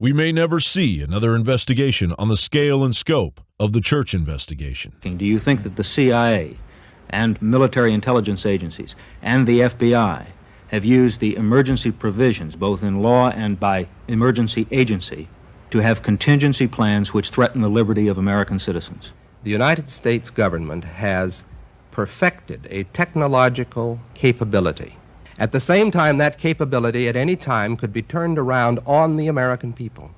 We may never see another investigation on the scale and scope of the Church investigation. Do you think that the CIA and military intelligence agencies and the FBI have used the emergency provisions, both in law and by emergency agency, to have contingency plans which threaten the liberty of American citizens? The United States government has perfected a technological capability. At the same time, that capability at any time could be turned around on the American people.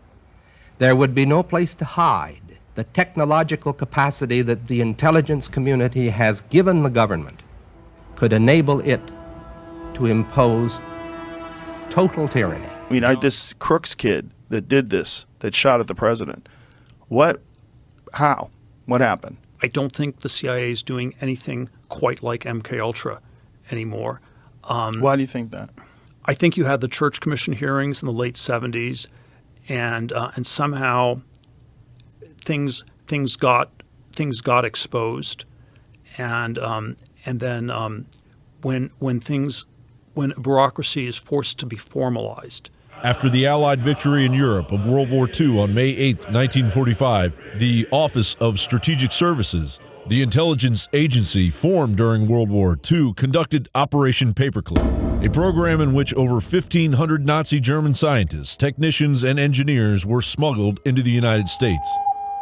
There would be no place to hide the technological capacity that the intelligence community has given the government could enable it to impose total tyranny. I mean, this Crooks kid that did this, that shot at the president, how? What happened? I don't think the CIA is doing anything quite like MKUltra anymore. Why do you think that? I think you had the Church Commission hearings in the late 70s, and somehow things got exposed, and then when bureaucracy is forced to be formalized. After the Allied victory in Europe of World War II on May 8, 1945, the Office of Strategic Services, the intelligence agency formed during World War II, conducted Operation Paperclip, a program in which over 1,500 Nazi German scientists, technicians, and engineers were smuggled into the United States.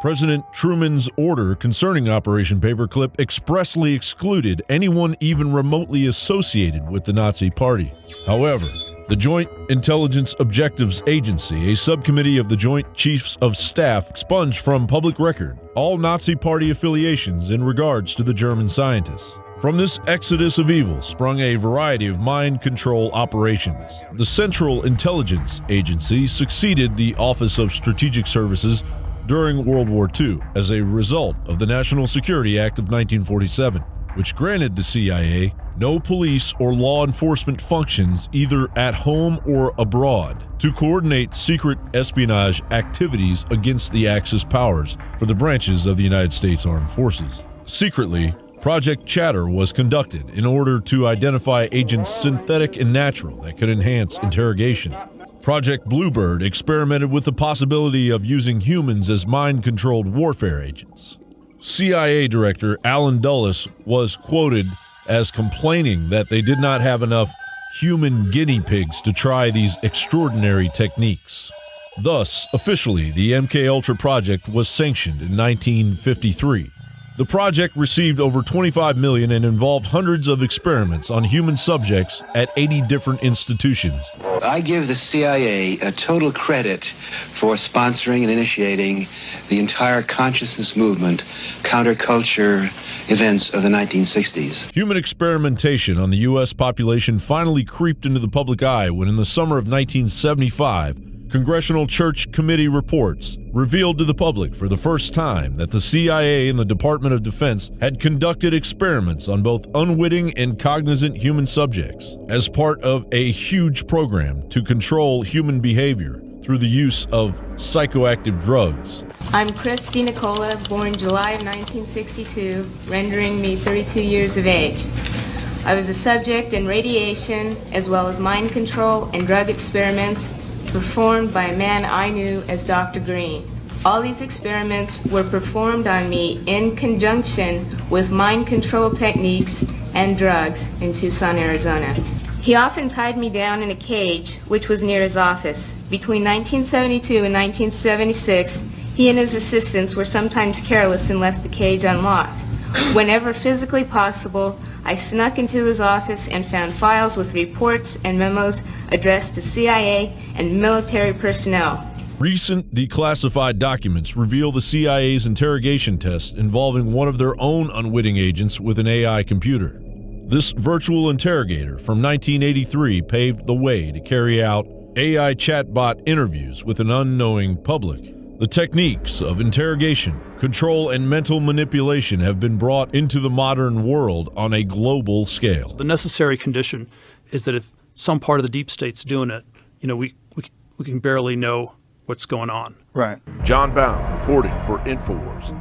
President Truman's order concerning Operation Paperclip expressly excluded anyone even remotely associated with the Nazi Party. However, the Joint Intelligence Objectives Agency, a subcommittee of the Joint Chiefs of Staff, expunged from public record all Nazi Party affiliations in regards to the German scientists. From this exodus of evil sprung a variety of mind control operations. The Central Intelligence Agency succeeded the Office of Strategic Services during World War II as a result of the National Security Act of 1947, which granted the CIA no police or law enforcement functions either at home or abroad to coordinate secret espionage activities against the Axis powers for the branches of the United States Armed Forces. Secretly, Project Chatter was conducted in order to identify agents synthetic and natural that could enhance interrogation. Project Bluebird experimented with the possibility of using humans as mind-controlled warfare agents. CIA Director Alan Dulles was quoted as complaining that they did not have enough human guinea pigs to try these extraordinary techniques. Thus, officially, the MKUltra project was sanctioned in 1953. The project received over $25 million and involved hundreds of experiments on human subjects at 80 different institutions. I give the CIA a total credit for sponsoring and initiating the entire consciousness movement, counterculture events of the 1960s. Human experimentation on the U.S. population finally creeped into the public eye when in the summer of 1975, Congressional Church Committee reports revealed to the public for the first time that the CIA and the Department of Defense had conducted experiments on both unwitting and cognizant human subjects as part of a huge program to control human behavior through the use of psychoactive drugs. I'm Christy Nicola, born July of 1962, rendering me 32 years of age. I was a subject in radiation as well as mind control and drug experiments performed by a man I knew as Dr. Green. All these experiments were performed on me in conjunction with mind control techniques and drugs in Tucson, Arizona. He often tied me down in a cage, which was near his office. Between 1972 and 1976, he and his assistants were sometimes careless and left the cage unlocked. Whenever physically possible, I snuck into his office and found files with reports and memos addressed to CIA and military personnel. Recent declassified documents reveal the CIA's interrogation test involving one of their own unwitting agents with an AI computer. This virtual interrogator from 1983 paved the way to carry out AI chatbot interviews with an unknowing public. The techniques of interrogation, control, and mental manipulation have been brought into the modern world on a global scale. The necessary condition is that if some part of the deep state's doing it, we can barely know what's going on. Right. John Bound reporting for InfoWars.